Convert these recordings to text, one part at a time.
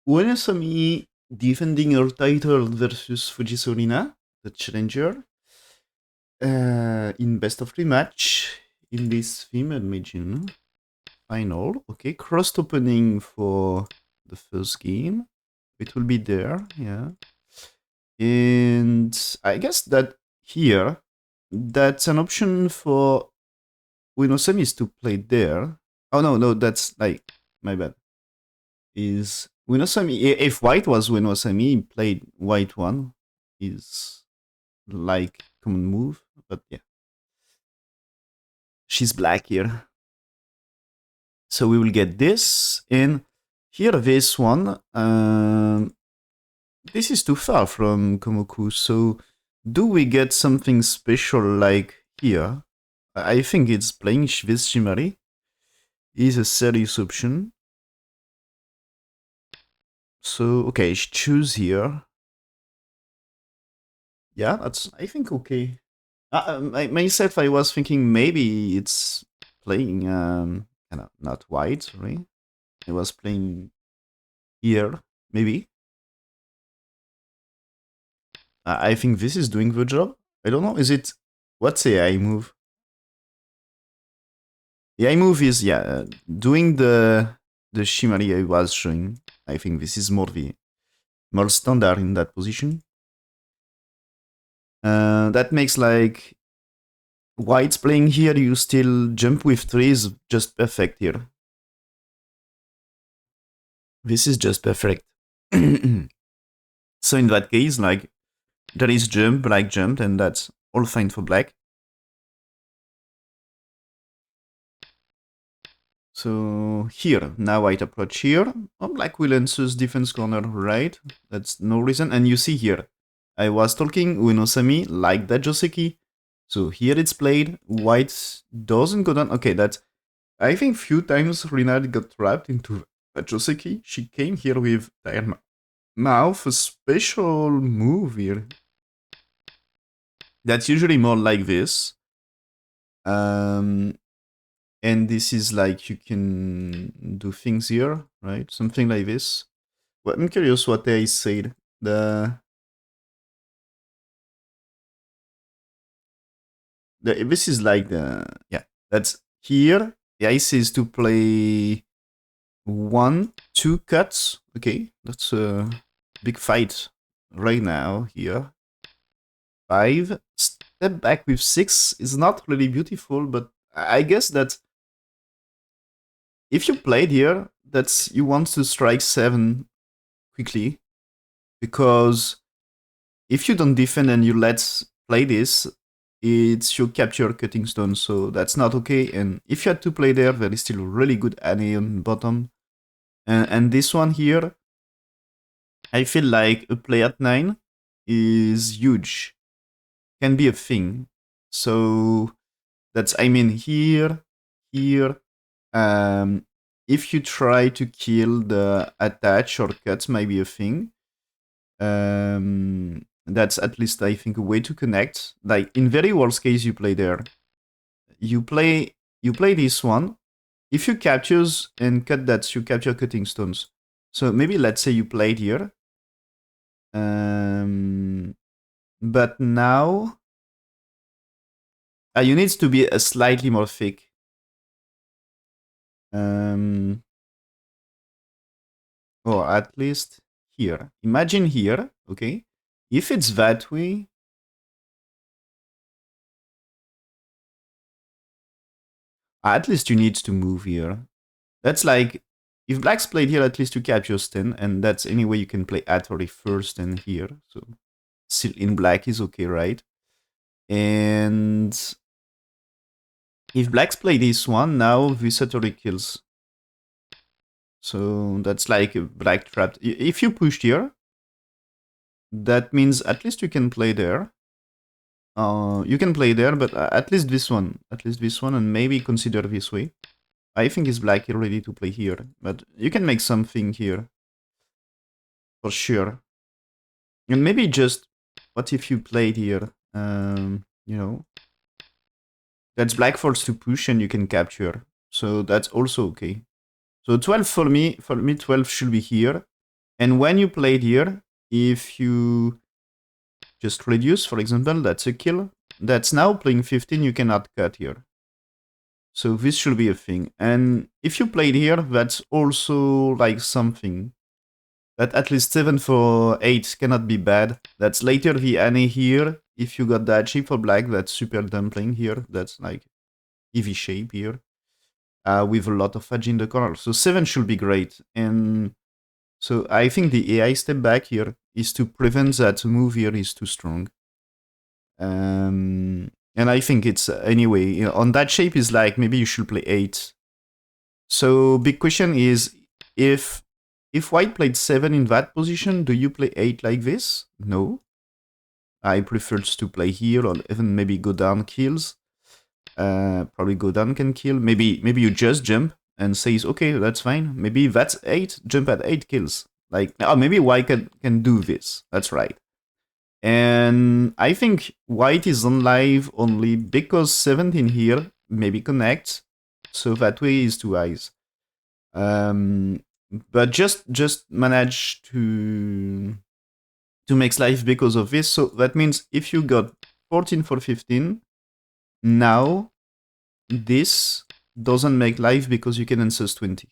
Ueno Asami defending her title versus Fujisawa, the challenger, in best of 3 match in this female Meijin final. Okay, crossed opening for the first game. It will be there, yeah. And I guess that here, that's an option for Ueno Asami is to play there. Oh no, that's like my bad. Is Winosami, if white was Winosami, played white one, is like common move, but yeah. She's black here. So we will get this, and here this one, this is too far from Komoku, so do we get something special like here? I think it's playing this Shimari is a serious option. So, okay, choose here. Yeah, that's, I think, okay. Myself, I was thinking maybe it's playing, kind of not white, right? I was playing here, maybe. I think this is doing the job. I don't know, is it, what's AI move? The AI move is, yeah, doing the Shimari I was showing. I think this is more standard in that position. That makes like white's playing here, you still jump with 3 is just perfect here. This is just perfect. So in that case, like, there is jump, black jumped, and that's all fine for black. So here, now white approach here. Oh, black will answer defense corner right. That's no reason. And you see here, I was talking Uenosami like that Joseki. So here it's played. White doesn't go down. Okay, that's, I think few times Rina got trapped into that Joseki. She came here with Diana Mouth, a special move here. That's usually more like this. And this is like you can do things here, right? Something like this. Well, I'm curious what they said. This is like the, yeah, that's here. The ice is to play 1, 2 cuts. Okay, that's a big fight right now here. 5, step back with 6 is not really beautiful, but I guess that if you played here, that's you want to strike 7 quickly, because if you don't defend and you let play this, it's your capture cutting stone, so that's not okay. And if you had to play there, there is still really good ane on bottom. And this one here, I feel like a play at 9 is huge, can be a thing. So that's, I mean, here, um, if you try to kill the attach or cut, might be a thing. That's at least, I think, a way to connect. Like, in very worst case, you play there. You play this one. If you captures and cut that, you capture cutting stones. So maybe let's say you played here. But now you need to be a slightly more thick. Or at least here. Imagine here, okay? If it's that way, at least you need to move here. That's like, if black's played here, at least you capture 10, and that's any way you can play Atari first and here. So still in black is okay, right? And if black's play this one, now this Atari kills. So that's like a black trapped. If you pushed here, that means at least you can play there. You can play there, but at least this one. At least this one, and maybe consider this way. I think it's black ready to play here, but you can make something here. For sure. And maybe just, what if you played here? You know, that's black force to push and you can capture. So that's also okay. So 12 for me 12 should be here. And when you played here, if you just reduce, for example, that's a kill. That's now playing 15, you cannot cut here. So this should be a thing. And if you played here, that's also like something. That at least 7 for 8 cannot be bad. That's later the Annie here. If you got that shape for black, that's super dumpling here. That's like EV shape here. With a lot of edge in the corner. So 7 should be great. And so I think the AI step back here is to prevent that move here is too strong. And I think it's anyway, you know, on that shape is like maybe you should play 8. So big question is if white played 7 in that position, do you play 8 like this? No. I prefer to play here or even maybe go down kills. Probably go down can kill. Maybe you just jump and says, okay, that's fine. Maybe that's 8, jump at 8 kills. Like, oh, maybe white can do this. That's right. And I think white is on live only because 17 here maybe connects. So that way is 2 eyes. But just manage to make life because of this. So that means if you got 14 for 15, now this doesn't make life because you can answer 20.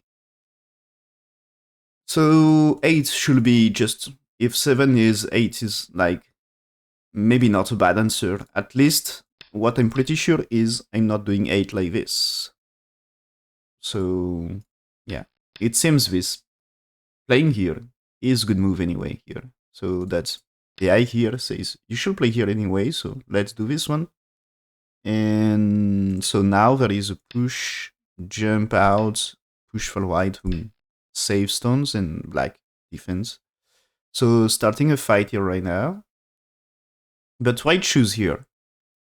So 8 should be just, if 7 is 8 is like maybe not a bad answer. At least what I'm pretty sure is I'm not doing 8 like this. So yeah, it seems this playing here is good move anyway here. So that's AI here says you should play here anyway, so let's do this one. And so now there is a push, jump out, push for white who save stones and black defense. So starting a fight here right now. But white choose here.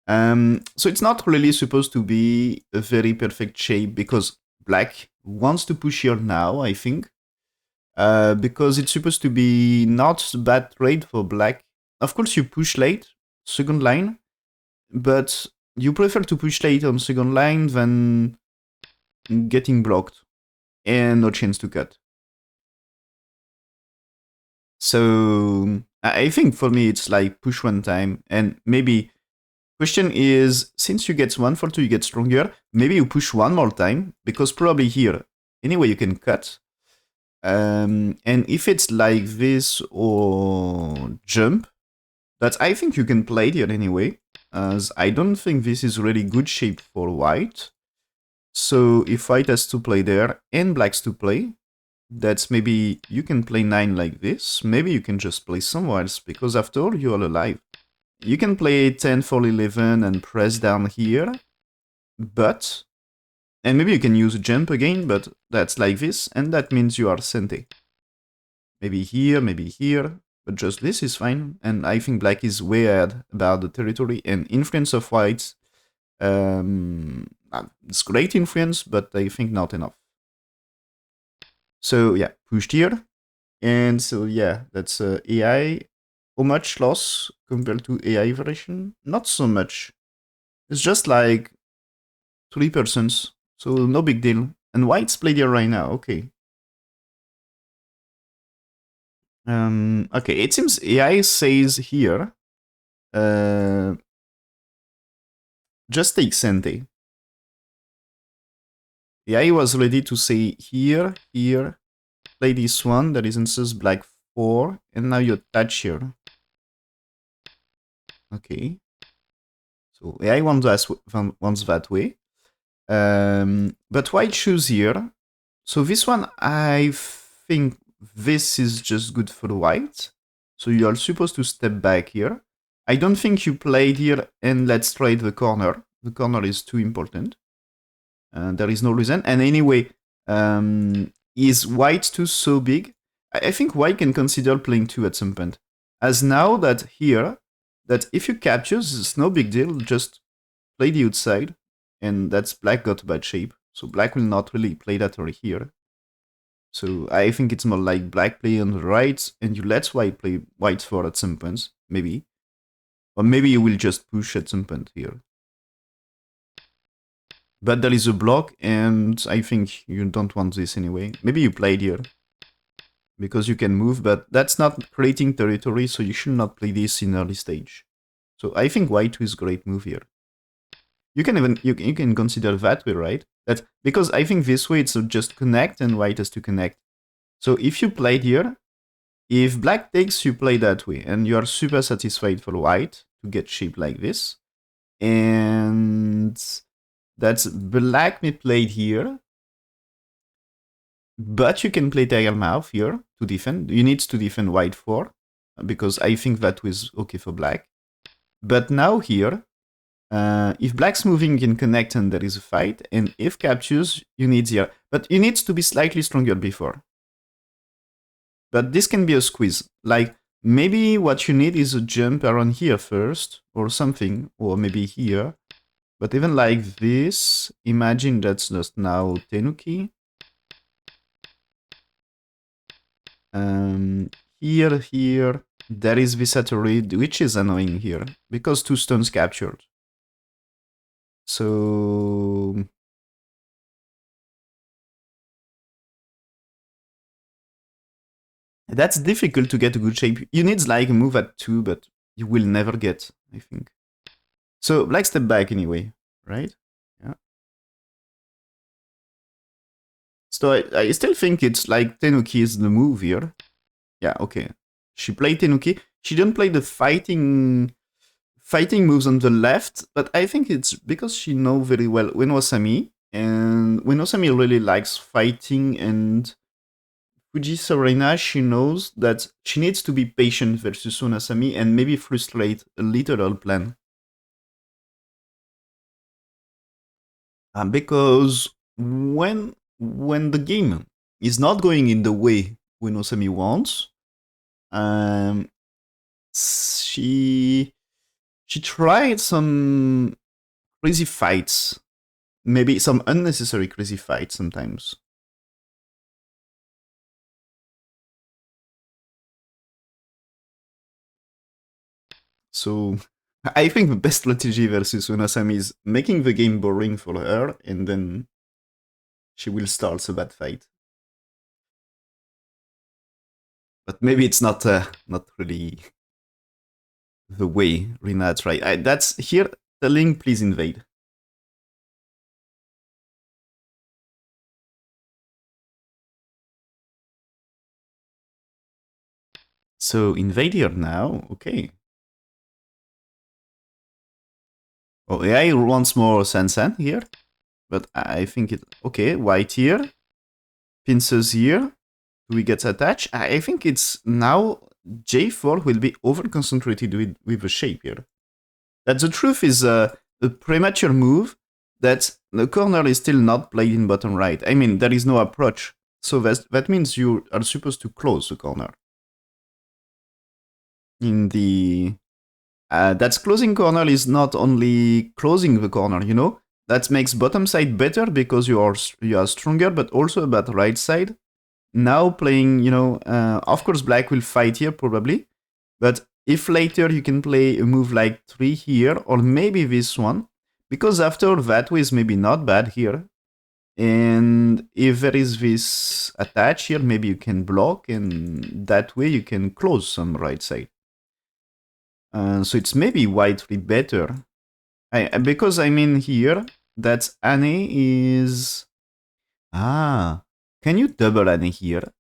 So it's not really supposed to be a very perfect shape because black wants to push here now, I think. Because it's supposed to be not a bad trade for black. Of course, you push late, second line, but you prefer to push late on second line than getting blocked and no chance to cut. So I think for me it's like push one time and maybe question is since you get 1 for 2 you get stronger, maybe you push one more time because probably here anyway you can cut. And if it's like this or jump, that I think you can play here anyway, as I don't think this is really good shape for white. So if white has to play there and blacks to play, that's maybe you can play 9 like this. Maybe you can just play somewhere else because after all you are alive. You can play 10 for 11 and press down here, but and maybe you can use a jump again, but that's like this, and that means you are Sente. Maybe here, but just this is fine, and I think black is way ahead about the territory and influence of white. It's great influence, but I think not enough. So yeah, pushed here, and so yeah, that's AI. How much loss compared to AI version? Not so much. It's just like 3%, so no big deal. And white's played here right now, okay. Okay, it seems AI says here, just take Sente. AI was ready to say here, play this one, that is answers black 4, and now you touch here. Okay. So AI wants that way. But white choose here. So this one, I think this is just good for white. So you are supposed to step back here. I don't think you played here and let's trade the corner. The corner is too important. There is no reason. And anyway, is white too so big? I think white can consider playing 2 at some point. As now that here, that if you capture, it's no big deal, just play the outside. And that's black got bad shape. So black will not really play that over here. So I think it's more like black play on the right, and you let white play white 4 at some point, maybe. Or maybe you will just push at some point here. But there is a block, and I think you don't want this anyway. Maybe you played here. because you can move, but that's not creating territory, so you should not play this in early stage. So I think white is great move here. You can even you can consider that way, right? That because I think this way it's just connect and white has to connect. So if you played here, if black takes, you play that way, and you are super satisfied for white to get shape like this. And that's black may played here, but you can play Tiger Mouth here to defend. You need to defend white 4, because I think that was okay for black. But now here, if black's moving, you can connect and there is a fight. And if captures, you need here. But you need to be slightly stronger before. But this can be a squeeze. Like, maybe what you need is a jump around here first, or something, or maybe here. But even like this, imagine that's just now Tenuki. Here, there is Visatori, which is annoying here, because 2 stones captured. So that's difficult to get a good shape. You need like a move at 2, but you will never get, I think. So black step back anyway, right? Yeah. So I still think it's like Tenuki is the move here. Yeah, okay. She played Tenuki. She didn't play the fighting moves on the left, but I think it's because she knows very well Ueno Asami, and Ueno Asami really likes fighting, and Fujisawa, she knows that she needs to be patient versus Asami and maybe frustrate a literal plan. Because when the game is not going in the way Ueno Asami wants, um, she tried some crazy fights, maybe some unnecessary crazy fights sometimes. So I think the best strategy versus Unasami is making the game boring for her, and then she will start a bad fight. But maybe it's not really the way Rina tried. That's here telling please invade. So invade here now, okay. Oh, AI wants more Sansan here, but I think it okay. White here, pincers here. Do we get attached? I think it's now J4 will be over concentrated with the shape here. That the truth is a premature move that the corner is still not played in bottom right. I mean, there is no approach. So that means you are supposed to close the corner. In the that's closing corner is not only closing the corner, you know. That makes bottom side better because you are stronger, but also about right side. Now playing, you know, of course black will fight here probably, but if later you can play a move like 3 here, or maybe this one, because after that way is maybe not bad here. And if there is this attach here, maybe you can block, and that way you can close some right side. So it's maybe widely better. Because I mean here, that Anne is... can you double Anne here?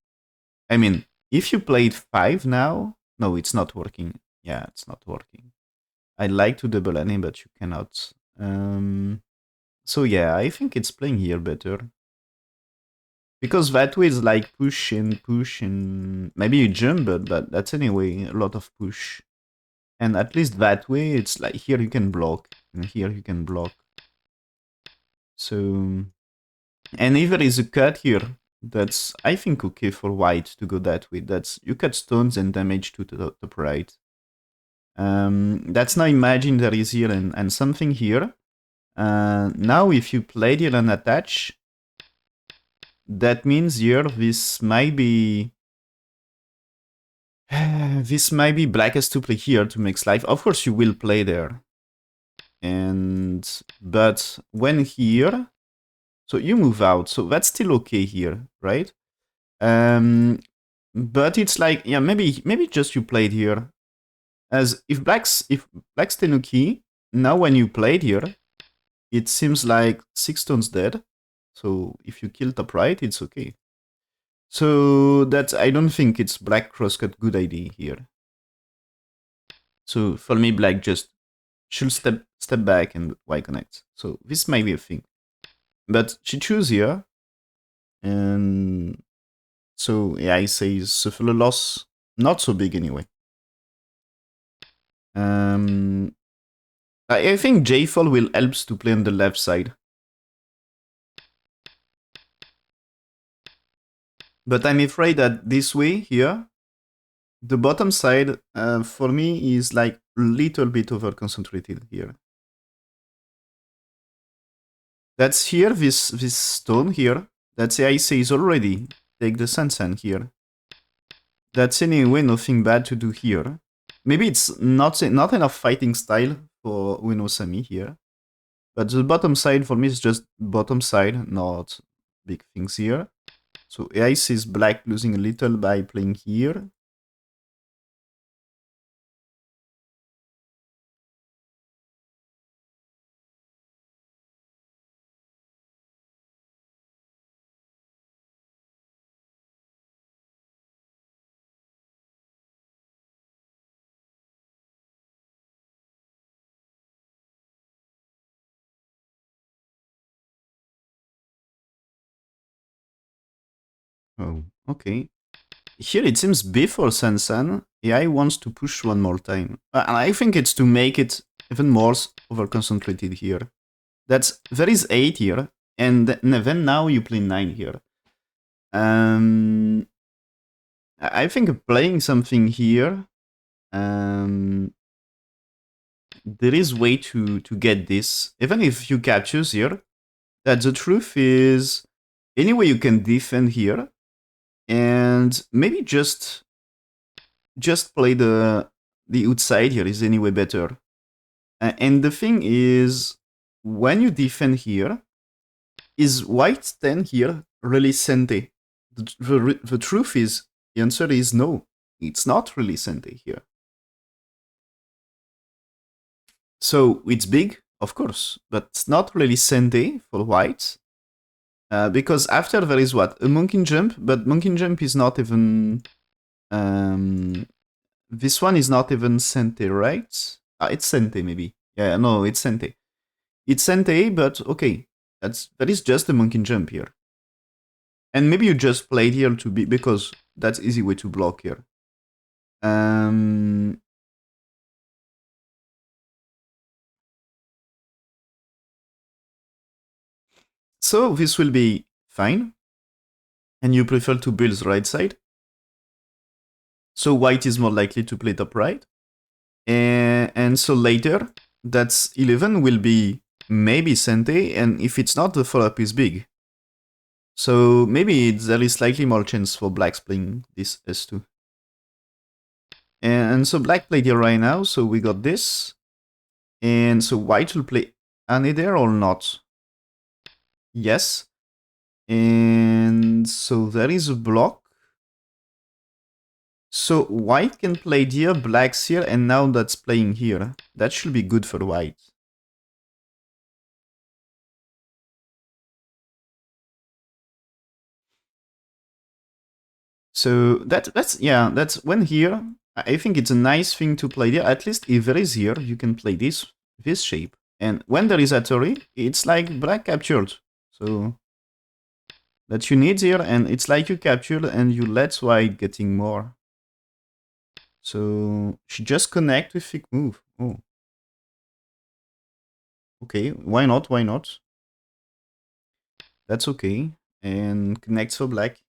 I mean, if you played 5 now... No, it's not working. Yeah, it's not working. I'd like to double Anne, but you cannot. So yeah, I think it's playing here better. Because that way is like push and maybe you jump, but that's anyway a lot of push. And at least that way, it's like here you can block, and here you can block. So, and if there is a cut here, that's I think okay for white to go that way. That's you cut stones and damage to the top right. That's now imagine there is here and something here. Now if you played here and attach, that means here this might be this might be black has to play here to make life. Of course you will play there. But when here, so you move out, so that's still okay here, right? But it's like, yeah, maybe just you played here. As if black's Tenuki, now when you played here, it seems like 6 stones dead. So if you kill top right, it's okay. So that I don't think it's black crosscut good idea here. So for me, black just should step back and Y connect. So this might be a thing. But she choose here, and so yeah, I say suffer a loss, not so big anyway. Um, I think J-Fall will helps to play on the left side. But I'm afraid that this way here, the bottom side for me is like a little bit over concentrated here. That's here, this stone here. That's I say is already take the Sansan here. That's anyway nothing bad to do here. Maybe it's not enough fighting style for Ueno Sami here. But the bottom side for me is just bottom side, not big things here. So AI sees black losing a little by playing here. Oh, okay. Here it seems before Sansan, AI wants to push one more time. And I think it's to make it even more over-concentrated here. There is 8 here, and then now you play 9 here. I think playing something here, there is way to get this. Even if you captures here, that the truth is, anyway you can defend here, and maybe just play the outside here is anyway better. And the thing is, when you defend here, is white 10 here really Sente? The truth is, the answer is no. It's not really Sente here. So it's big, of course, but it's not really Sente for white. Because after there is what? A monkey jump, but monkey jump is not even... this one is not even Sente, right? It's Sente, maybe. Yeah, no, it's Sente. It's Sente, but okay. That is just a monkey jump here. And maybe you just played here to be... because that's easy way to block here. So this will be fine. And you prefer to build the right side. So white is more likely to play top right. And so later, that's 11 will be maybe Sente, and if it's not, the follow-up is big. So maybe there is slightly more chance for blacks playing this S2. And so black played here right now, so we got this. And so white will play Aneder or not? Yes. And so there is a block. So white can play here, blacks here, and now that's playing here. That should be good for white. So that's when here. I think it's a nice thing to play there. At least if there is here, you can play this shape. And when there is a Tori, it's like black captured. So that you need here, and it's like you captured and you let white getting more. So she just connect with thick move. Oh. Okay, why not? Why not? That's okay. And connects for black.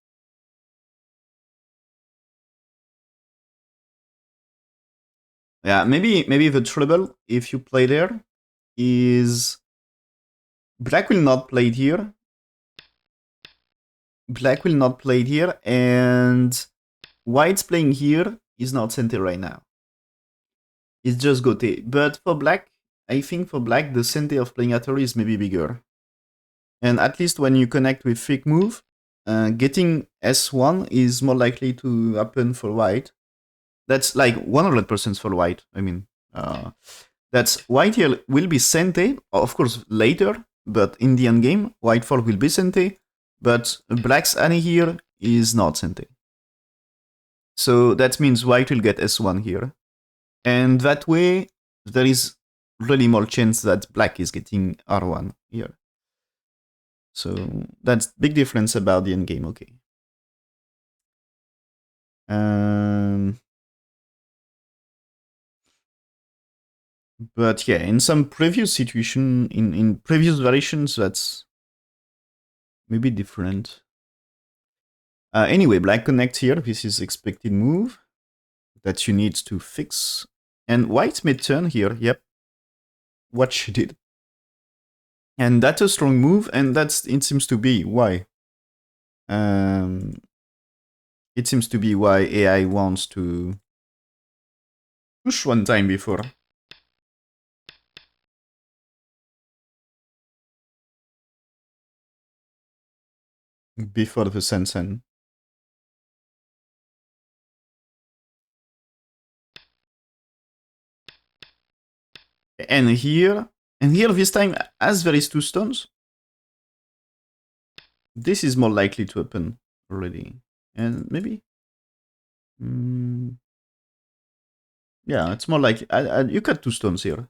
Yeah, maybe the trouble if you play there is black will not play it here. Black will not play it here, and white's playing here is not Sente right now. It's just Gote. But for black, I think for black, the Sente of playing Atari is maybe bigger. And at least when you connect with thick move, getting S1 is more likely to happen for white. That's like 100% for white. I mean, that's white here will be Sente, of course, later, but in the end game, white fork will be Sente, but black's Annie here is not Sente. So that means white will get S1 here. And that way, there is really more chance that black is getting R1 here. So that's big difference about the endgame, okay. But yeah, in some previous situation, in previous variations, that's maybe different. Anyway, black connect here. This is expected move that you need to fix. And white may turn here. Yep. What she did. And that's a strong move, and that's it seems to be why. It seems to be why AI wants to push one time before. Before the Sensen. And here this time, as there is two stones, this is more likely to happen already. And maybe, yeah, it's more like you cut two stones here.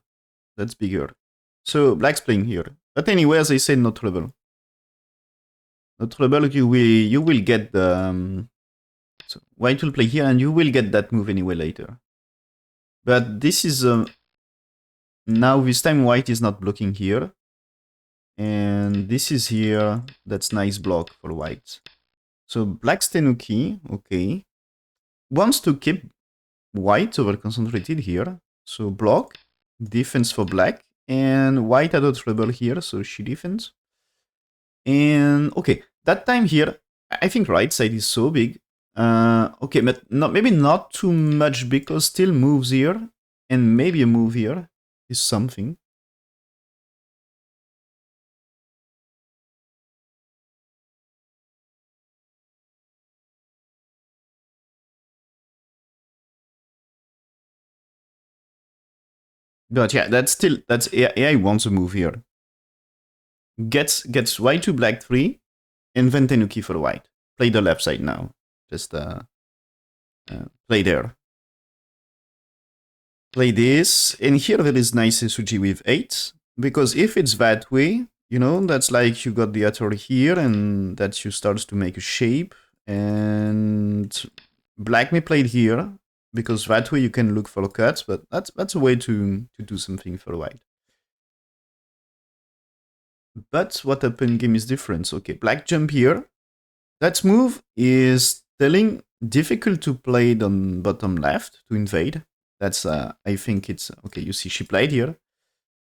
That's bigger. So black's playing here. But anyway, as I said, no trouble. No trouble. You will get the so white will play here, and you will get that move anyway later. But this is now this time white is not blocking here. And this is here. That's nice block for white. So black's Tenuki, okay. Wants to keep white over concentrated here. So block, defense for black. And white had a trouble here, so she defends. And okay, that time here, I think right side is so big. Okay, but maybe not too much because still moves here. And maybe a move here is something. But yeah, that's AI wants a move here. Gets white to black 3, and then Tenuki for white. Play the left side now. Just play there. Play this, and here there is nice Suji with 8, because if it's that way, you know, that's like you got the Ator here, and that you start to make a shape, and black may play it here, because that way you can look for cuts, but that's a way to do something for white. But what happened game is different. Okay, black jump here. That move is telling difficult to play it on bottom left to invade. That's I think it's okay. You see, she played here,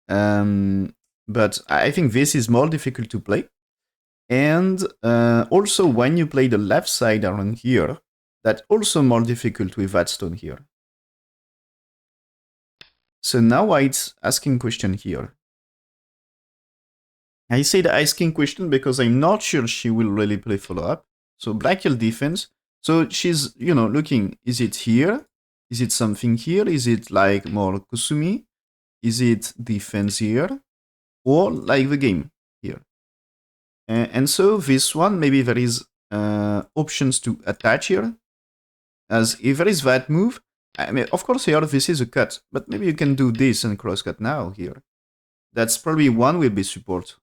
but I think this is more difficult to play. And also, when you play the left side around here, that's also more difficult with that stone here. So now white's asking question here. I say the asking question because I'm not sure she will really play follow-up. So black will defense. So she's, you know, looking, is it here? Is it something here? Is it like more Kusumi? Is it defense here? Or like the game here? And so this one, maybe there is options to attach here. As if there is that move, I mean, of course here this is a cut, but maybe you can do this and cross cut now here. That's probably one will be support.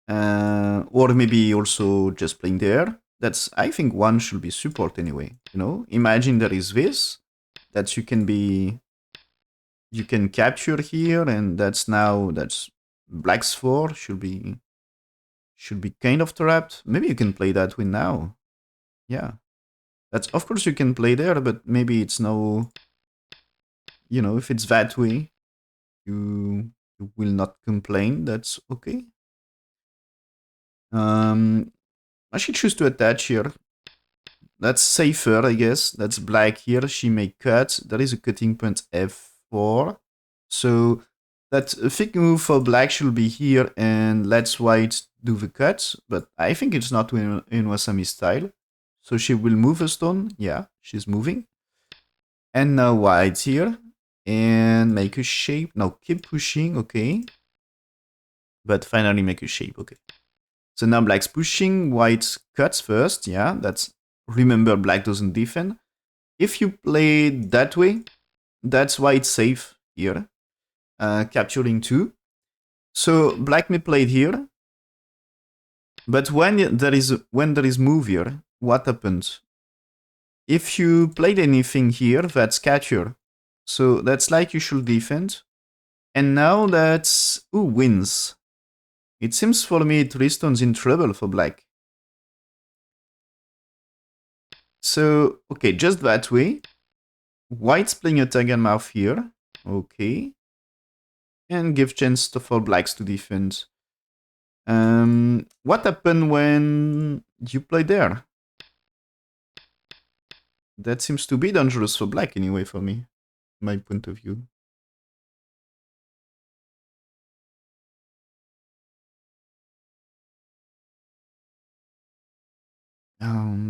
Or maybe also just playing there. That's, I think one should be support anyway. You know, imagine there is this that you can capture here, and that's black's 4 should be kind of trapped. Maybe you can play that win now. Yeah, that's, of course you can play there, but maybe it's no, you know, if it's that way, you will not complain. That's okay. I should choose to attach here. That's safer, I guess. That's black here. She may cut. There is a cutting point F4. So that a thick move for black should be here and let's white do the cut, but I think it's not in Asami style. So she will move a stone. Yeah, she's moving. And now white here and make a shape. Now keep pushing, okay. But finally make a shape, okay. So now black's pushing, white cuts first, yeah. That's, remember, black doesn't defend. If you play that way, that's why it's safe here. Capturing 2. So black may play it here. But when there is move here, what happens? If you played anything here, that's capture. So that's like you should defend. And now that's who wins. It seems for me Tristan's in trouble for black. So, okay, just that way. White's playing a tag and mouth here. Okay. And give chance for blacks to defend. What happened when you play there? That seems to be dangerous for black anyway for me. My point of view.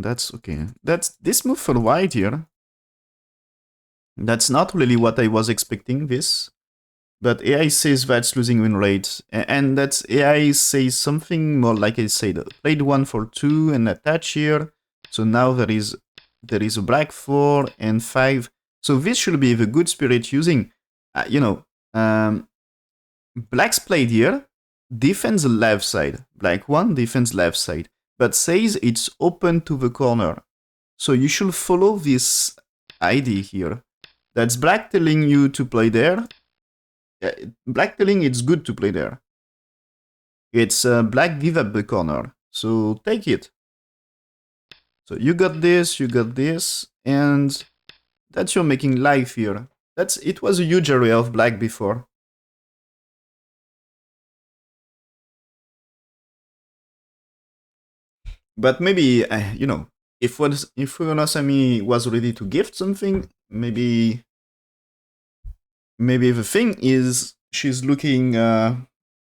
That's okay. That's this move for white here. That's not really what I was expecting this. But AI says that's losing win rate. And that's AI says something more like I said. Played 1 for 2 and attach here. So now there is a black 4 and 5. So this should be the good spirit using, black's played here, defends the left side. Black 1 defends left side. But says it's open to the corner. So you should follow this idea here. That's black telling you to play there. Black telling it's good to play there. It's black give up the corner. So take it. So you got this, and that's your making life here. It was a huge area of black before. But maybe, if Asami was ready to gift something, maybe the thing is she's looking,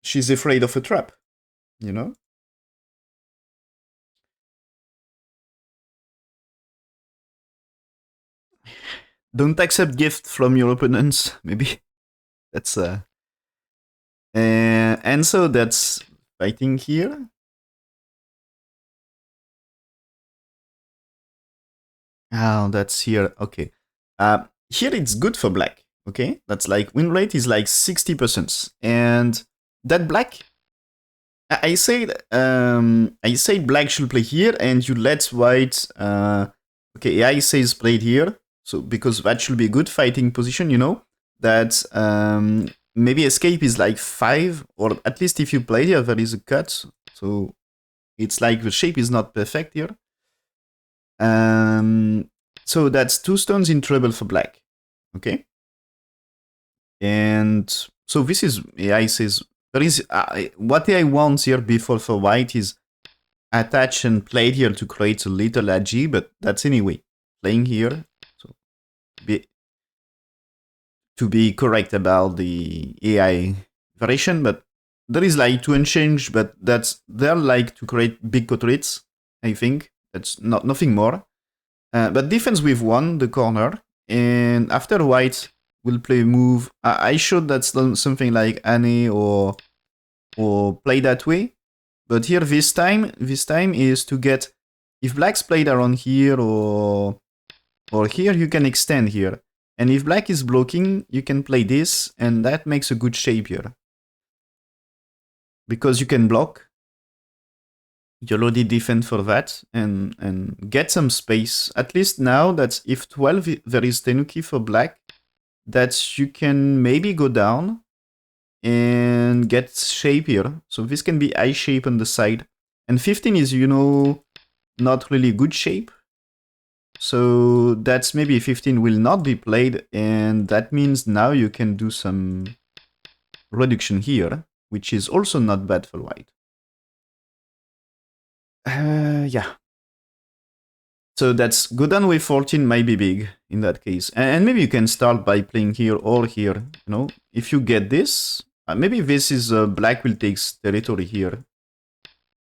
she's afraid of a trap, you know? Don't accept gift from your opponents, maybe. That's, and so that's fighting here. Oh, that's here. Okay. Here it's good for black. Okay, that's like win rate is like 60%, and that black. I said black should play here, and you let white. Okay, I says played here, so because that should be a good fighting position. You know that maybe escape is like 5, or at least if you play here, there is a cut. So it's like the shape is not perfect here. So that's 2 stones in trouble for black. Okay. And so this is AI says there is what AI wants here before for white is attach and play here to create a little ag, but that's anyway playing here. So to be correct about the AI variation, but there is like to unchange, but they're like to create big quadrants. I think that's nothing more. But defense with 1, the corner, and after white will play move. I showed that's something like Annie or play that way. But here this time is to get, if black's played around here or here, you can extend here. And if black is blocking, you can play this, and that makes a good shape here. Because you can block. You already defend for that and get some space. At least now that if 12 there is Tenuki for black, that you can maybe go down and get shape here. So this can be eye shape on the side. And 15 is, not really good shape. So that's maybe 15 will not be played, and that means now you can do some reduction here, which is also not bad for white. Yeah. So that's go down with 14 might be big in that case. And maybe you can start by playing here or here. You know, if you get this, maybe this is black will take territory here.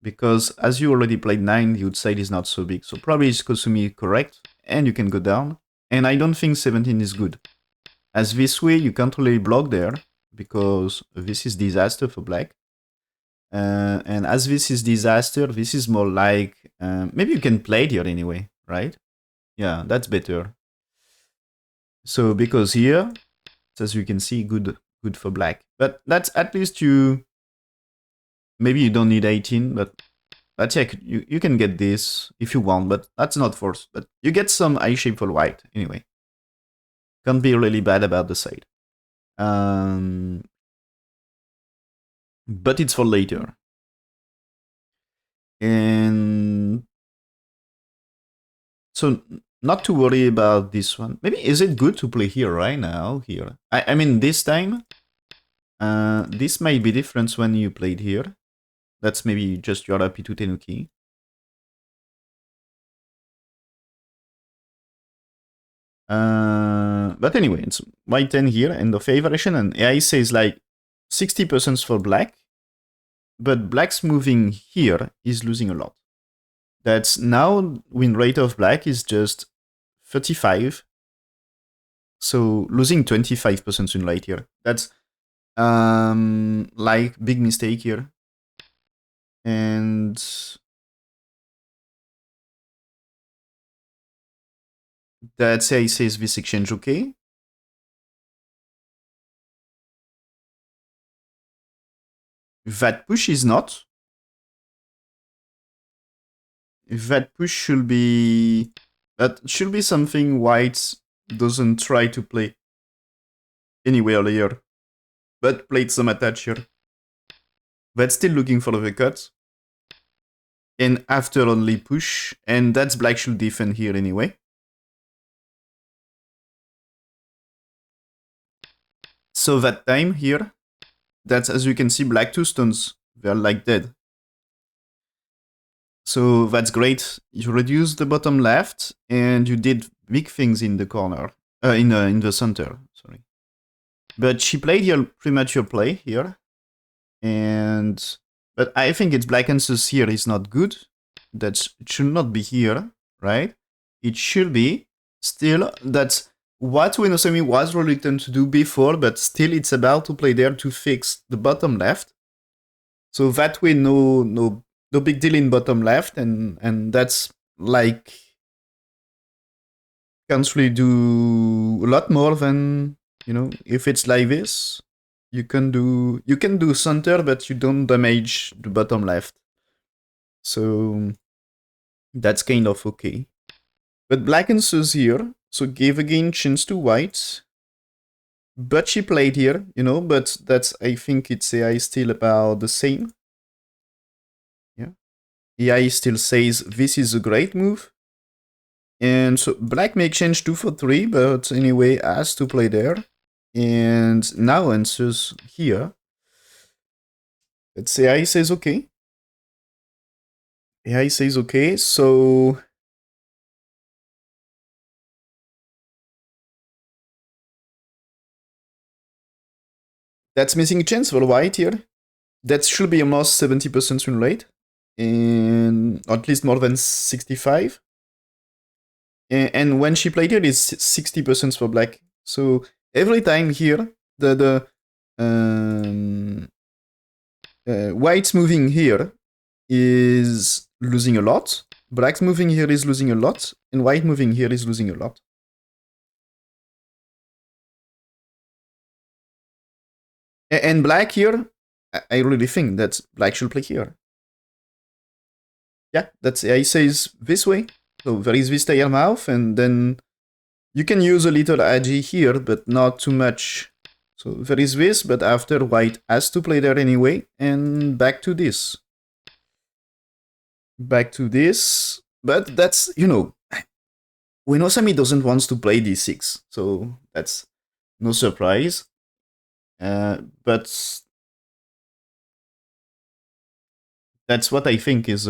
Because as you already played 9, the outside is not so big. So probably it's Kosumi correct, and you can go down. And I don't think 17 is good. As this way, you can't really block there, because this is disaster for black. And as this is disaster, this is more like... maybe you can play it here anyway, right? Yeah, that's better. So because here, as you can see, good for black. But that's at least you... Maybe you don't need 18, but check. You can get this if you want, but that's not forced. But you get some eye shape for white anyway. Can't be really bad about the side. But it's for later. And so not to worry about this one. Maybe is it good to play here right now? Here, I mean this time. This might be different when you played here. That's maybe just you're happy to Tenuki. But anyway, it's white 10 here and the favoration, and AI says like 60% for black, but black's moving here is losing a lot. That's now win rate of black is just 35. So losing 25% win rate here. That's like big mistake here. And that's AI says this exchange okay. That push is not. That push should be... That should be something white doesn't try to play anywhere here, but played some attach here. But still looking for the cut. And after only push, and that's black should defend here anyway. So that time here, that's as you can see, black 2 stones, they're like dead. So that's great. You reduce the bottom left, and you did big things in the corner, in the center. Sorry, but she played your premature play here, and but I think it's black answers here is not good. That it should not be here, right? It should be still. That's what Ueno was reluctant to do before, but still it's about to play there to fix the bottom left. So that way, no big deal in bottom left, and that's like can't really do a lot more than, you know, if it's like this, you can do center, but you don't damage the bottom left. So that's kind of okay. But black answers here, so gave again chance to white. But she played here, you know, but that's, I think it's AI still about the same. Yeah. AI still says this is a great move. And so black may exchange 2 for 3, but anyway, has to play there. And now answers here. Let's say AI says okay. AI says okay, so that's missing a chance for white here. That should be almost 70% win rate, and at least more than 65. And when she played it, it's 60% for black. So every time here, the white's moving here is losing a lot. Black's moving here is losing a lot, and white moving here is losing a lot. And black here, I really think that black should play here. Yeah, that's I says this way. So there is this tail mouth, and then you can use a little agi here, but not too much. So there is this, but after white has to play there anyway, and back to this. Back to this, but that's, you know, when Asami doesn't want to play d6, so that's no surprise. But that's what I think is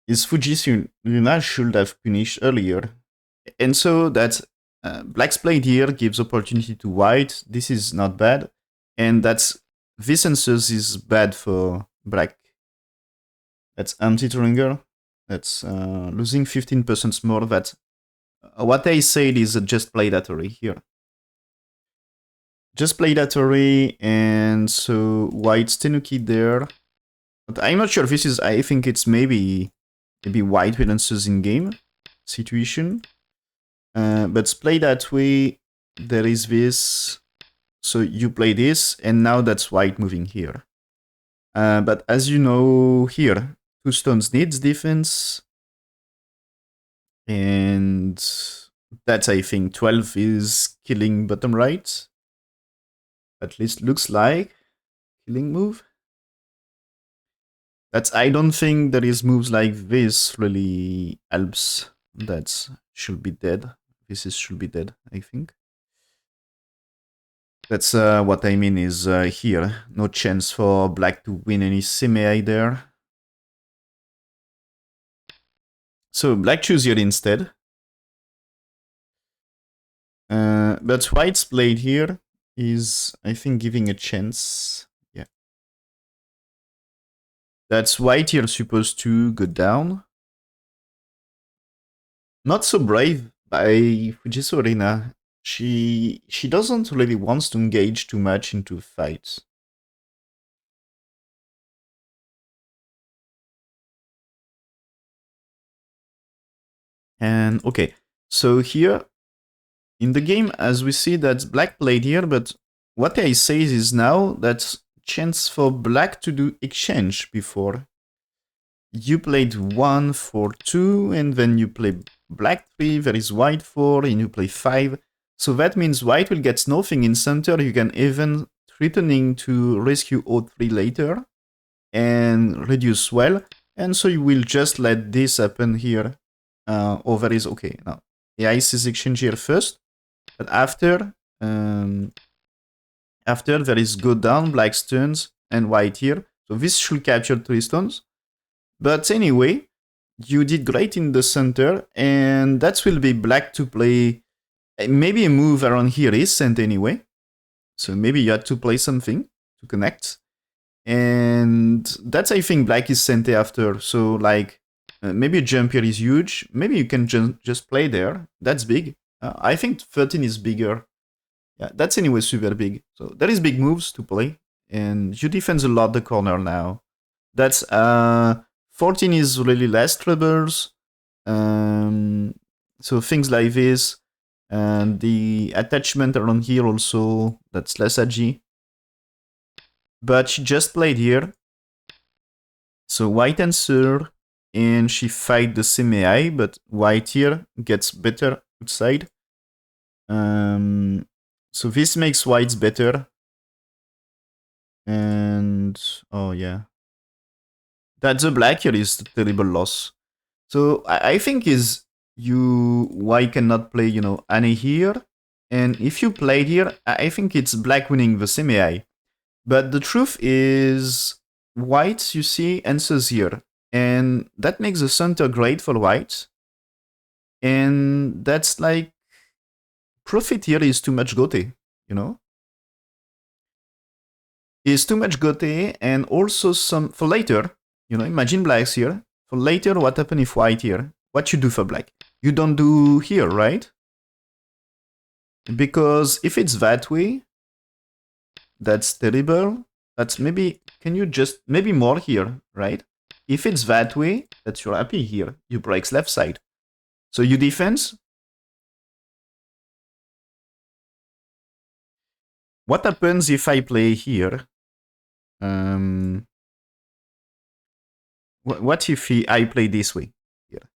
is Fujisawa should have punished earlier. And so that black's played here gives opportunity to white. This is not bad. And that's this answers is bad for black. That's anti-triangle. That's losing 15% more. That what I said is just play Atory here. Just play Atory, and so white's Tenuki there. But I'm not sure if this is. I think it's maybe white will answers in game situation. But play that way. There is this. So you play this, and now that's white moving here. But as you know here, 2 stones needs defense. And that's, I think, 12 is killing bottom right. At least looks like killing move. That's, I don't think there is moves like this really helps. That should be dead. This is should be dead, I think. That's what I mean is here. No chance for black to win any semi there. So black choose here instead. But white's played here is, I think, giving a chance. Yeah. That's white here supposed to go down. Not so brave by Fujisawa Rina. She doesn't really want to engage too much into fights. And okay, so here in the game, as we see that black played here, but what I say is now that chance for black to do exchange before. You played 1 for 2, and then you play black 3, there is white 4, and you play 5. So that means white will get nothing in center. You can even threatening to rescue O3 later and reduce well. And so you will just let this happen here. There is okay. Now, the ice is exchange here first, but after there is go down, black stones, and white here. So this should capture 3 stones. But anyway, you did great in the center, and that will be black to play. Maybe a move around here is sent anyway. So maybe you had to play something to connect. And that's, I think, black is sent after. So like, maybe a jump here is huge. Maybe you can just play there. That's big. I think 13 is bigger. Yeah, that's anyway super big. So there is big moves to play. And you defend a lot the corner now. That's 14 is really less troubles. So things like this. And the attachment around here also, that's less ag. But she just played here. So white answer, and she fight the semi, but white here gets better outside. So this makes white's better. And, oh yeah. That's a black here is a terrible loss. So I think is white cannot play, Annie here. And if you played here, I think it's black winning the semi. But the truth is, white, you see, answers here. And that makes the center great for white. And that's like, profit here is too much gote, Is too much gote, and also some, for later, imagine black's here. For later, what happen if white here? What you do for black? You don't do here, right? Because if it's that way, that's terrible. That's maybe, can you just, maybe more here, right? If it's that way, that you're happy here. You breaks left side. So you defense. What happens if I play here? What if I play this way? Here.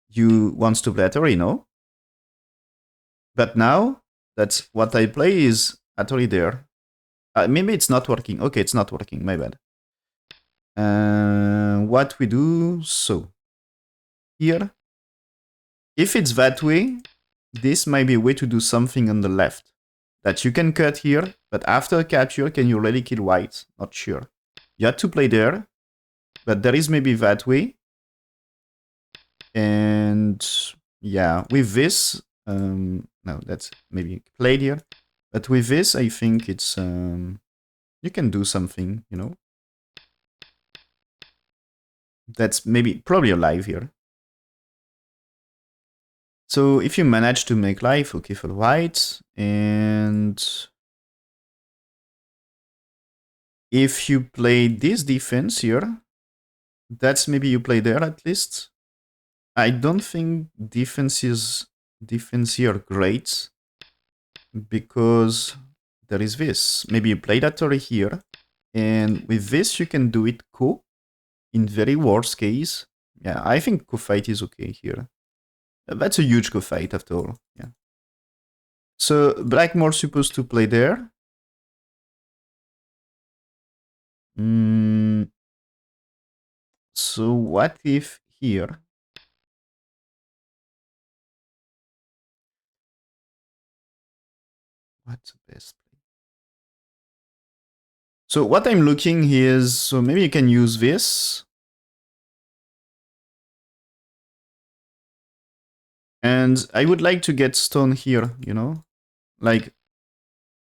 You wants to play Atari, no? But now, that's what I play is Atari there. Maybe it's not working. Okay, it's not working. My bad. What we do, so here, if it's that way, this might be a way to do something on the left that you can cut here, but after capture, can you really kill white? Not sure. You had to play there, but there is maybe that way. And yeah, with this, no, that's maybe played here. But with this, I think it's, you can do something, you know? That's maybe, probably alive here. So if you manage to make life, okay, for white, and if you play this defense here, that's maybe you play there at least. I don't think defense here great, because there is this. Maybe you play that turret here, and with this you can do it co. In very worst case, yeah, I think co-fight is okay here. That's a huge co-fight after all, yeah. So black more supposed to play there. So what if here? What's the best play? So what I'm looking here is, so maybe you can use this. And I would like to get stone here, you know? Like,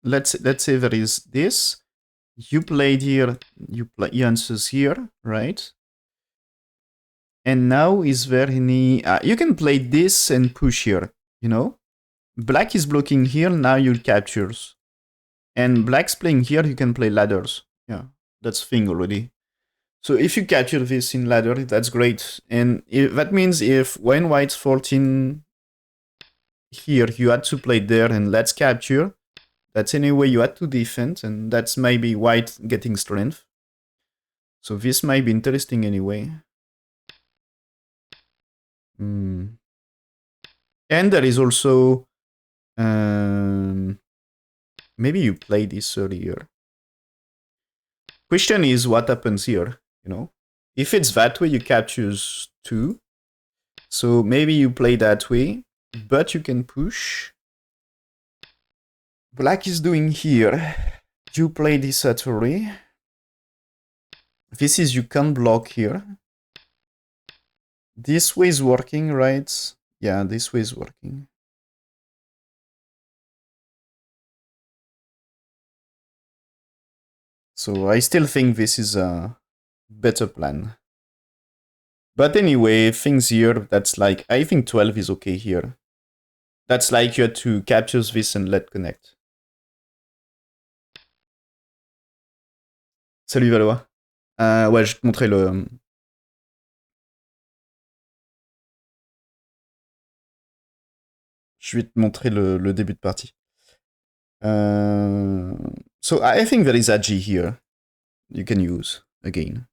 let's say there is this. You played here, you play answers here, right? And now is there any... you can play this and push here, you know? Black is blocking here, now you captures. And black's playing here, you can play ladders. Yeah, that's thing already. So if you capture this in ladder, that's great. And that means if when white's 14 here, you had to play there and let's capture, that's anyway you had to defend, and that's maybe white getting strength. So this might be interesting anyway. And there is also... maybe you play this earlier. Question is what happens here, you know? If it's that way, you captures 2. So maybe you play that way, but you can push. Black is doing here. You play this at array. This is you can block here. This way is working, right? Yeah, this way is working. So I still think this is a better plan. But anyway, things here, that's like, I think 12 is okay here. That's like you had to capture this and let connect. Salut Valois. Ouais, je te montrais le... Je vais te montrer le début de partie. So I think there is Agi here. You can use again.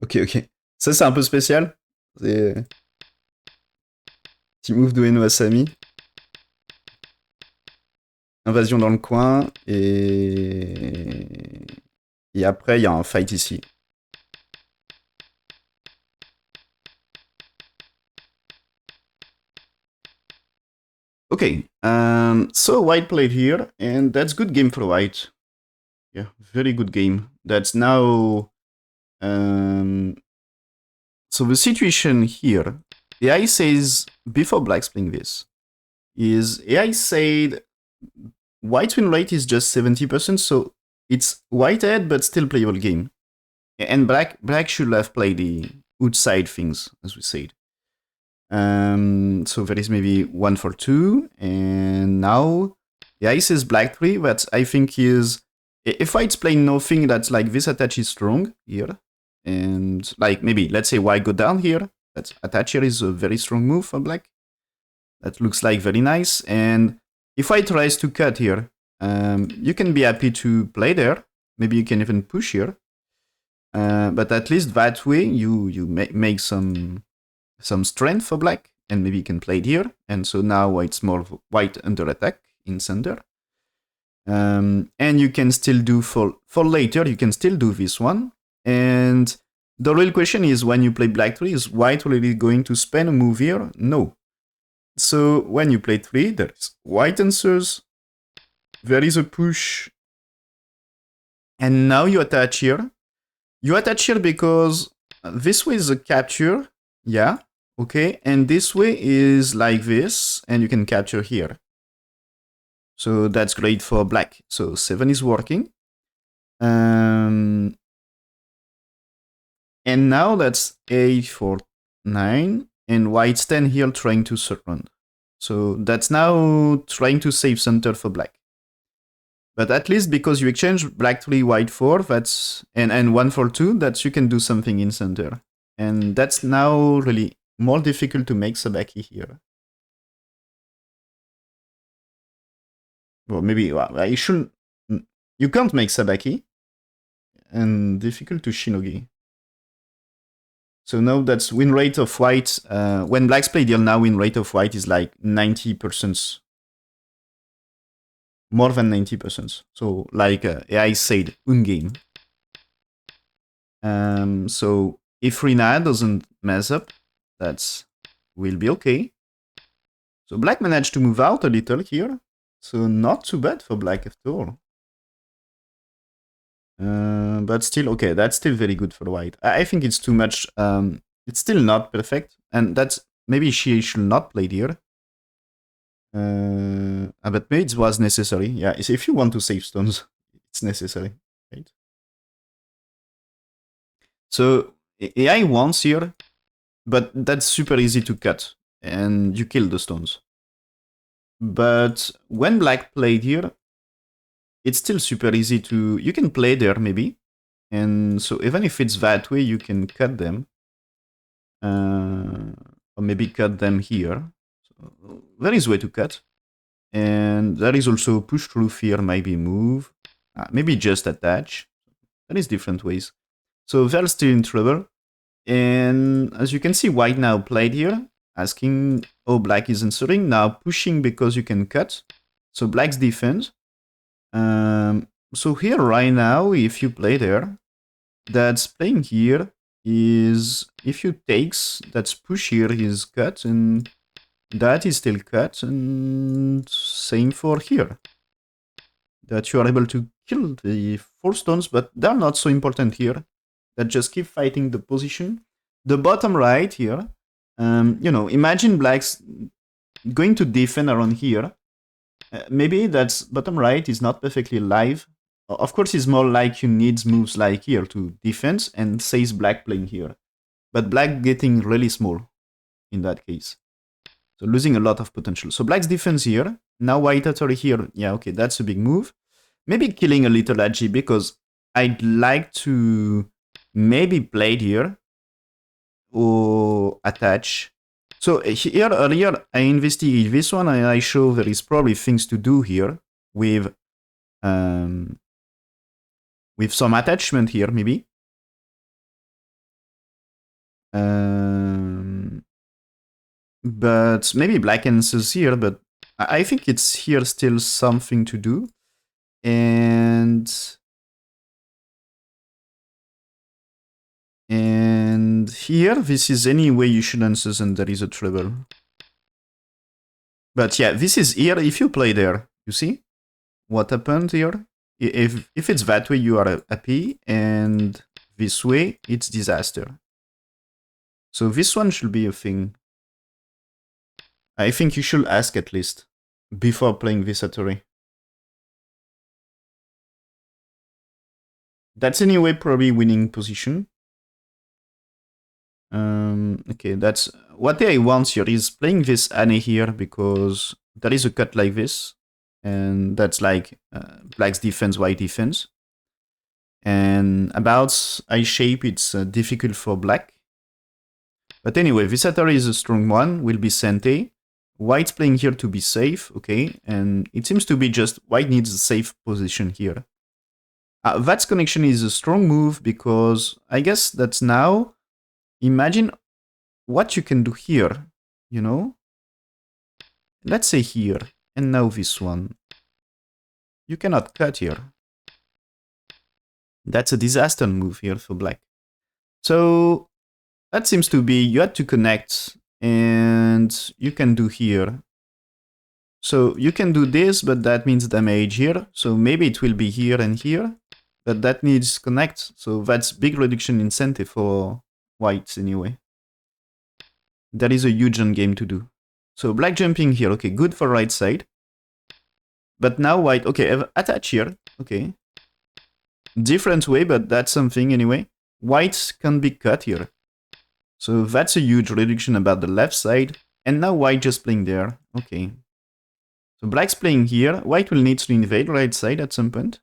Ok, ok. Ça, c'est un peu spécial. C'est... Petit move d'Ueno Asami. Invasion dans le coin. Et après, il y a un fight ici. Okay, so white played here, and that's good game for white. Yeah, very good game. That's now... so the situation here, AI says, before black's playing this, is AI said white's win rate is just 70%, so it's white head, but still playable game. And black should have played the outside things, as we said. So there is maybe 1 for 2, and now AI says black 3, but I think is... If white's playing nothing, that's like this attach is strong here. And like maybe, let's say white go down here. That attach here is a very strong move for black. That looks like very nice. And if white tries to cut here, you can be happy to play there. Maybe you can even push here. But at least that way you make some strength for black. And maybe you can play it here. And so now it's more white under attack in center. And you can still do for later, you can still do this one. And the real question is, when you play black 3, is white really going to spend a move here? No. So when you play 3, there is white answers, there is a push, and now you attach here. You attach here because this way is a capture, yeah, okay, and this way is like this, and you can capture here. So that's great for black. So 7 is working. And now that's 8 for 9, and white's 10 here trying to surround. So that's now trying to save center for black. But at least because you exchange black 3, white 4, that's and 1 for 2, that you can do something in center. And that's now really more difficult to make sabaki here. Well, maybe I shouldn't. You can't make sabaki, and difficult to shinogi. So now that's win rate of white. When black's play deal now, win rate of white is like 90%. More than 90%. So like AI said, un-game. So if Rina doesn't mess up, that will be okay. So black managed to move out a little here. So not too bad for black after all. But still, okay, that's still very good for white. I think it's too much. It's still not perfect. And that's maybe she should not play here. But maybe it was necessary. Yeah, if you want to save stones, it's necessary, right? So AI wants here, but that's super easy to cut, and you kill the stones. But when black played here, it's still super easy to... You can play there, maybe. And so even if it's that way, you can cut them. Or maybe cut them here. So there is a way to cut. And there is also push through here, maybe move. Maybe just attach. There is different ways. So they're still in trouble. And as you can see, white now played here, asking, oh, black is answering. Now pushing because you can cut. So black's defense. So here right now, if you play there, that's playing here is, if you takes, that's push here is cut, and that is still cut, and same for here. That you are able to kill the 4 stones, but they're not so important here. That just keep fighting the position. The bottom right here, imagine black's going to defend around here. Maybe that's bottom right is not perfectly live. Of course, it's more like you need moves like here to defense, and says black playing here. But black getting really small in that case. So losing a lot of potential. So black's defense here. Now white atory here. Yeah, okay, that's a big move. Maybe killing a little agi because I'd like to maybe play here or attach. So here earlier I investigated this one and I show there is probably things to do here with some attachment here maybe. But maybe black answers here, but I think it's here still something to do. And here, this is any way you should answer, and there is a trouble. But yeah, this is here if you play there. You see what happened here? If it's that way, you are happy, and this way, it's disaster. So this one should be a thing. I think you should ask at least before playing this Hattori. That's anyway probably winning position. Okay, that's what I want here is playing this Anne here because there is a cut like this, and that's like black's defense, white defense. And about eye shape, it's difficult for black. But anyway, this Hattori is a strong one, will be Sente. White's playing here to be safe, okay, and it seems to be just white needs a safe position here. That's connection is a strong move because I guess that's now. Imagine what you can do here, you know? Let's say here, and now this one. You cannot cut here. That's a disaster move here for black. So that seems to be, you had to connect And you can do here. So you can do this, but that means damage here. So maybe it will be here and here, but that needs connect. So that's big reduction incentive for whites anyway. That is a huge endgame to do. So black jumping here, okay, good for right side. But now white, okay, attach here, okay. Different way, but that's something anyway. White can be cut here. So that's a huge reduction about the left side. And now white just playing there, okay. So black's playing here. White will need to invade right side at some point.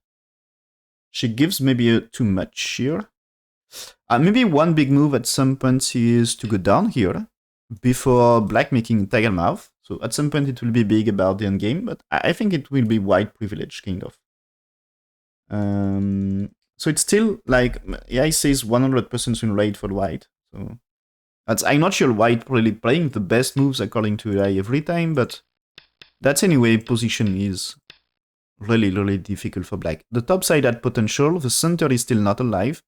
She gives maybe too much here. Maybe one big move at some point is to go down here before black making tiger mouth. So at some point it will be big about the endgame, but I think it will be white privilege, kind of. So it's still like, AI says 100% win rate for white. So I'm not sure white really playing the best moves according to AI every time, but that's anyway position is really, really difficult for black. The top side had potential, the center is still not alive.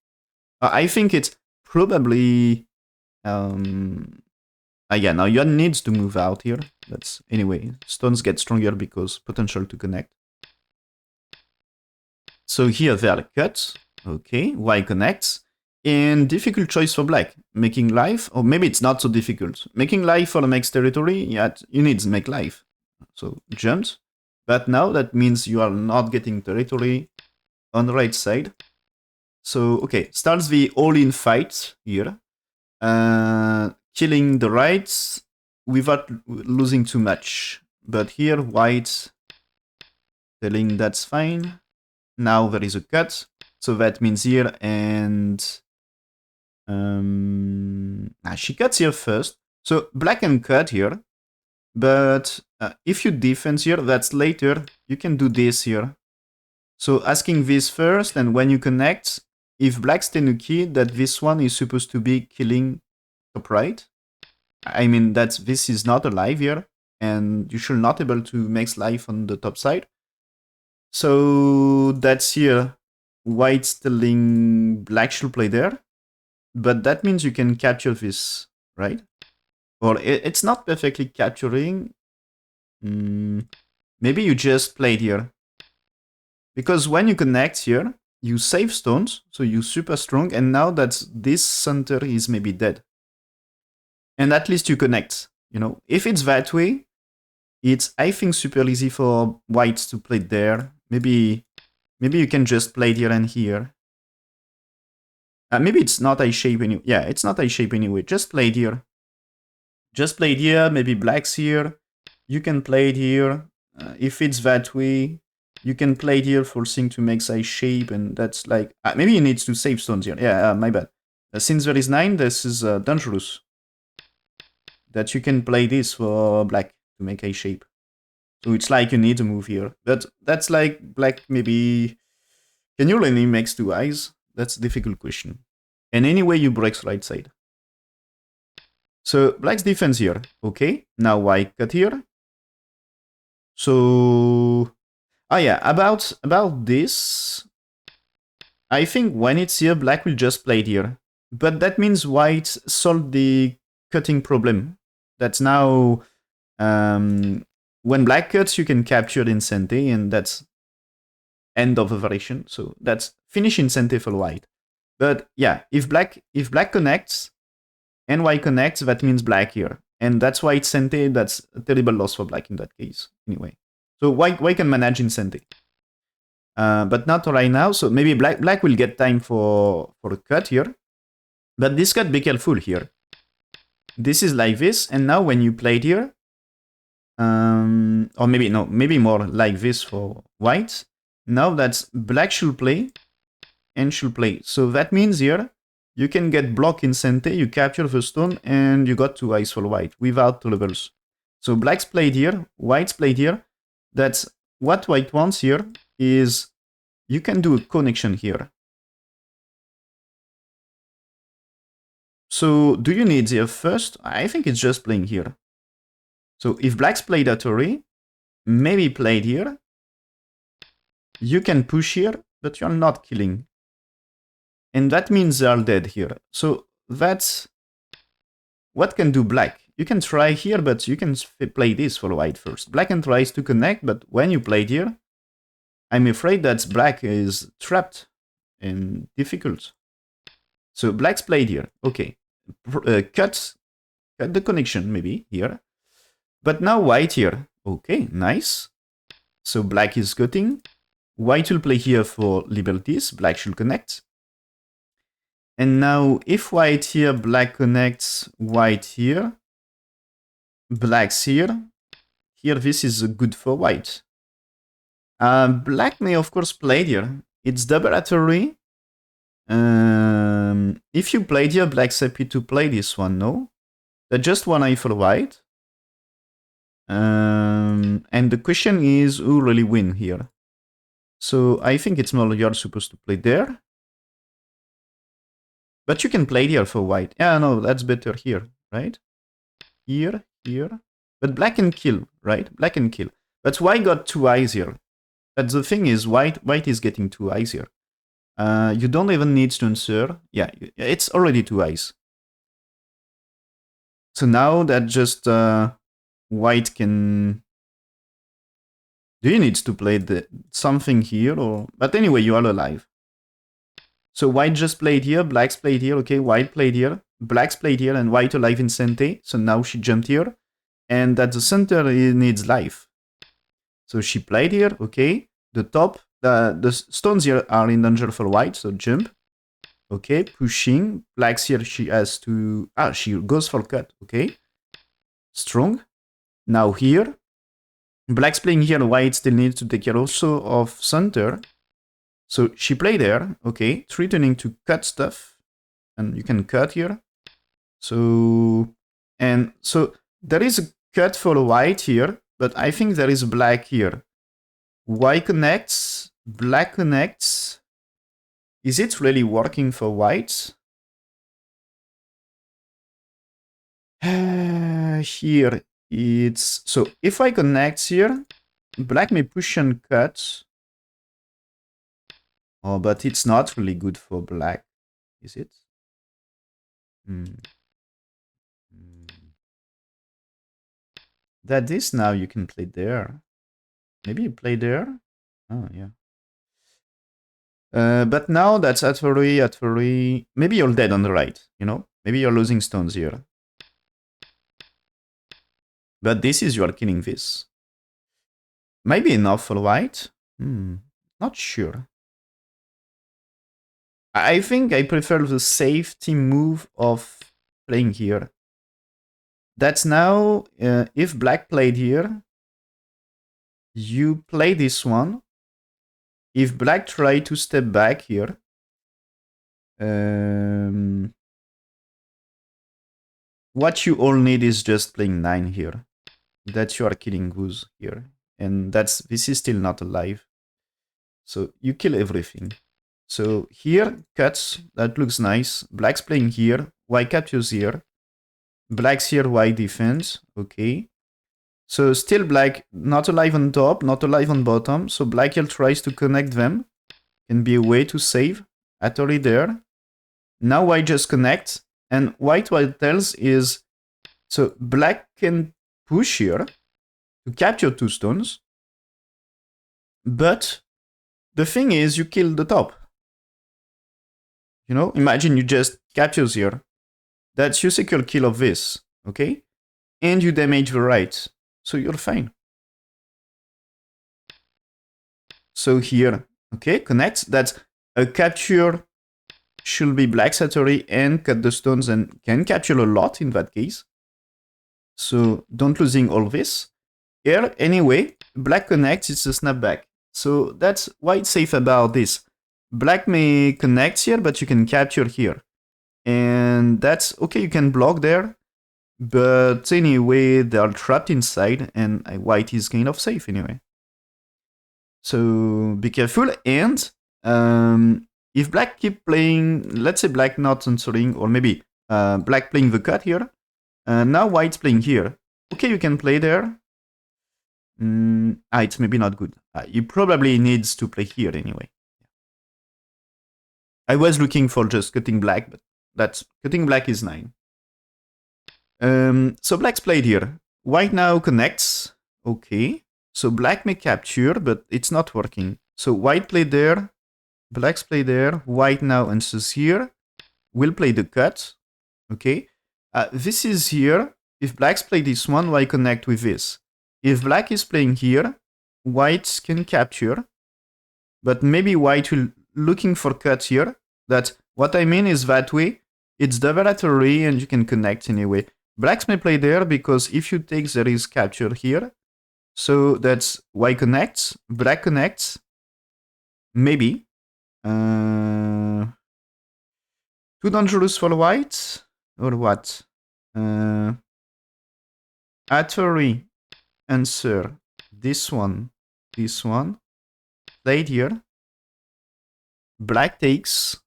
I think it's probably... yeah, now Yuan needs to move out here. That's anyway, stones get stronger because potential to connect. So here they are cut. Okay, Y connects. And difficult choice for black. Making life, or maybe it's not so difficult. Making life for the next territory, yeah, you need to make life. So jumped. But now that means you are not getting territory on the right side. So, okay, starts the all-in fight here. Killing the rights without losing too much. But here, white telling that's fine. Now there is a cut. So that means here, and... she cuts here first. So black can cut here. But if you defense here, that's later. You can do this here. So asking this first, and when you connect, if black's tenuki, that this one is supposed to be killing top right. I mean, this is not alive here, and you should not able to make life on the top side. So that's here. White's telling black should play there, but that means you can capture this, right? Or it's not perfectly capturing. Maybe you just played here. Because when you connect here, you save stones, so you're super strong, and now that this center is maybe dead. And at least you connect, you know. If it's that way, it's, I think, super easy for whites to play there. Maybe you can just play here and here. Maybe it's not I-shape anyway. Yeah, it's not I-shape anyway. Just play it here. Just play it here, maybe black's here. You can play it here. If it's that way, you can play it here, forcing to make I-shape, and that's like... maybe you need to save stones here. Yeah, my bad. Since there is 9, this is dangerous. That you can play this for black to make I-shape. So it's like you need to move here. But that's like black maybe... Can you really make 2 eyes? That's a difficult question. And anyway, you break right side. So black's defense here. Okay, now white cut here. So... yeah, about this... I think when it's here, black will just play it here. But that means white solved the cutting problem. That's now... when black cuts, you can capture the incente, and that's end of the variation. So that's finish incente for white. But yeah, if black connects and white connects, that means black here. And that's why it's incente. That's a terrible loss for black in that case, anyway. So white can manage incente. But not right now. So maybe black will get time for a cut here. But this cut, be careful here. This is like this, and now when you play it here, or maybe no, maybe more like this for white. Now that's black should play and should play. So that means here you can get block in cente, you capture the stone, and you got 2 eyes for white without levels. So black's played here, white's played here. That's what white wants here is you can do a connection here. So do you need here first? I think it's just playing here. So if black's played at Tori, maybe played here, you can push here, but you're not killing. And that means they are dead here. So that's what can do black. you can try here, but you can play this for white first. Black and tries to connect, but when you played here, I'm afraid that black is trapped and difficult. So black's played here. Okay, cut the connection maybe here. But now white here. Okay, nice. So black is cutting. White will play here for liberties. Black should connect. And now if white here, black connects, white here, black's here. Here this is good for white. Black may of course play here. It's double atterry. If you played here, black's happy to play this one, no? That's just one eye for white. And the question is who really win here. So I think it's more you're supposed to play there. But you can play here for white. Yeah, no, that's better here, right? Here, here. But black can kill, right? Black can kill. But white got 2 eyes here. But the thing is, white is getting 2 eyes here. You don't even need to answer. Yeah, it's already 2 eyes. So now that just white can... Do you need to play something here? Or? But anyway, you are alive. So white just played here, black's played here, okay, white played here, black's played here, and white alive in center. So now she jumped here. And at the center, it needs life. So she played here, okay. The top, the stones here are in danger for white, so jump. Okay, pushing. Black's here, she has to... she goes for cut, okay. Strong. Now here. Black's playing here, white still needs to take care also of center. So she played there, okay. Threatening to cut stuff. And you can cut here. So... And so there is a cut for white here, but I think there is black here. White connects, black connects. Is it really working for white? Here it's... So if I connect here, black may push and cut. Oh, but it's not really good for black, is it? That is now you can play there. Maybe you play there? Oh, yeah. But now that's at 3. Maybe you're dead on the right, you know? Maybe you're losing stones here. But this is you are killing this. Maybe enough for white? Not sure. I think I prefer the safety move of playing here. That's now, if black played here, you play this one. If black tried to step back here, what you all need is just playing 9 here. That you are killing goose here. And this is still not alive. So you kill everything. So here, cuts, that looks nice. Black's playing here, white captures here. Black's here, white defense, okay. So still black, not alive on top, not alive on bottom. So black here tries to connect them. Can be a way to save. Atari there. Now white just connects. And white tells is... So black can push here to capture 2 stones. But the thing is you kill the top. You know, imagine you just captures here. That's your secure kill of this, okay? And you damage the right. So you're fine. So here, okay, connects. That's a capture should be black Satori and cut the stones and can capture a lot in that case. So don't losing all this. Here, anyway, black connects, it's a snapback. So that's why it's safe about this. Black may connect here, but you can capture here. And that's okay, you can block there. But anyway, they are trapped inside and white is kind of safe anyway. So be careful. And if black keep playing, let's say black not answering, or maybe black playing the cut here. Now white's playing here. Okay, you can play there. It's maybe not good. You probably needs to play here anyway. I was looking for just cutting black, but that's cutting black is 9. So black's played here. White now connects. Okay. So black may capture, but it's not working. So white played there. Black's played there. White now answers here. Will play the cut. Okay. This is here. If black's play this one, white connect with this. If black is playing here, white can capture. But maybe white will looking for cut here. That what I mean is that way, it's double at array and you can connect anyway. Blacks may play there because if you take, there is capture here. So that's white connects, black connects, maybe. Too dangerous for white or what? At array, answer this one, played here. Black takes.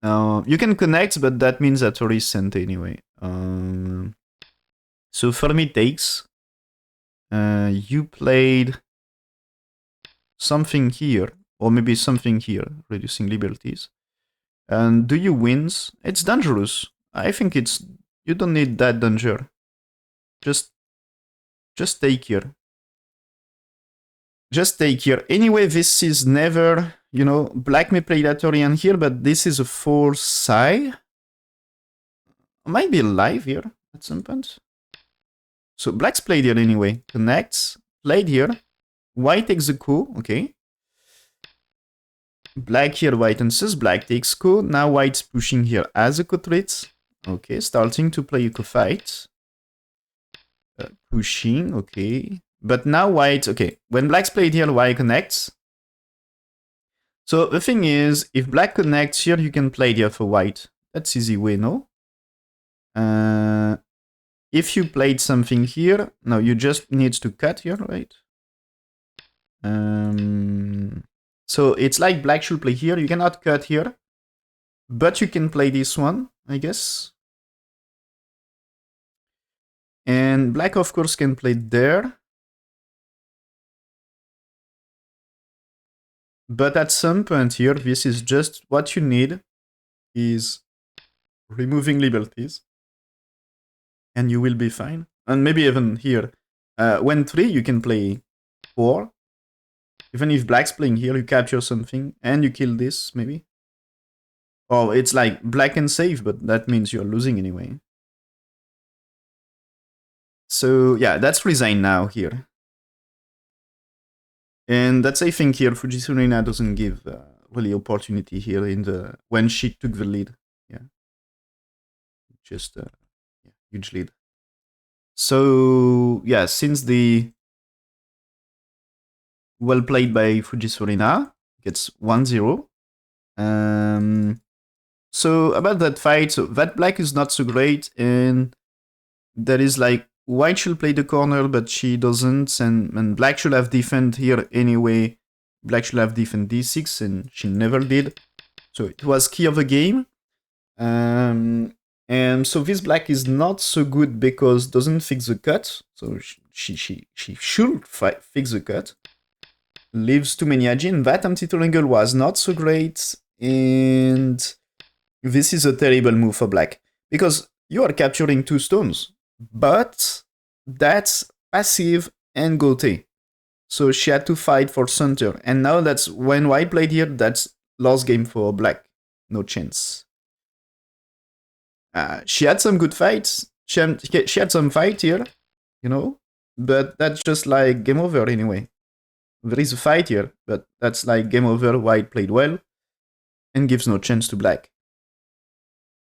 You can connect, but that means that already sent anyway. So for me takes. You played something here, or maybe something here, reducing liberties. And do you wins? It's dangerous. I think it's you don't need that danger. Just take here. Just take here. Anyway, this is never, you know, black may play that Orion here, but this is a 4 psi. Might be alive here at some point. So black's played here anyway. Connects, played here. White takes the coup, okay. Black here, white answers. Black takes coup. Now white's pushing here as a coup threat. Okay, starting to play a coup fight. Pushing, okay. But now white, okay. When black's played here, white connects. So the thing is, if black connects here, you can play here for white. That's easy way, no? If you played something here, no, you just need to cut here, right? So it's like black should play here. You cannot cut here, but you can play this one, I guess. And black, of course, can play there. But at some point here, this is just what you need is removing liberties. And you will be fine. And maybe even here. When 3, you can play 4. Even if black's playing here, you capture something and you kill this, maybe. Oh, it's like black can save, but that means you're losing anyway. So yeah, that's resigned now here. And that's, I think, here Fujisawa Rina doesn't give really opportunity here in the when she took the lead. Yeah, just yeah, huge lead. So yeah, since the well played by Fujisawa Rina gets 1-0. So about that fight, so that black is not so great, and there is like white should play the corner, but she doesn't, and black should have defend here anyway. Black should have defend d6, and she never did. So it was key of the game. And so this black is not so good because doesn't fix the cut. So she should fix the cut. Leaves too many Meijin. That empty triangle was not so great, and this is a terrible move for black because you are capturing 2 stones, but that's passive and goatee. So she had to fight for center, and now that's when white played here. That's last game for black. No chance. She had some good fights. She had some fight here, you know, but that's just like game over anyway. There is a fight here, but that's like game over. White played well and gives no chance to black.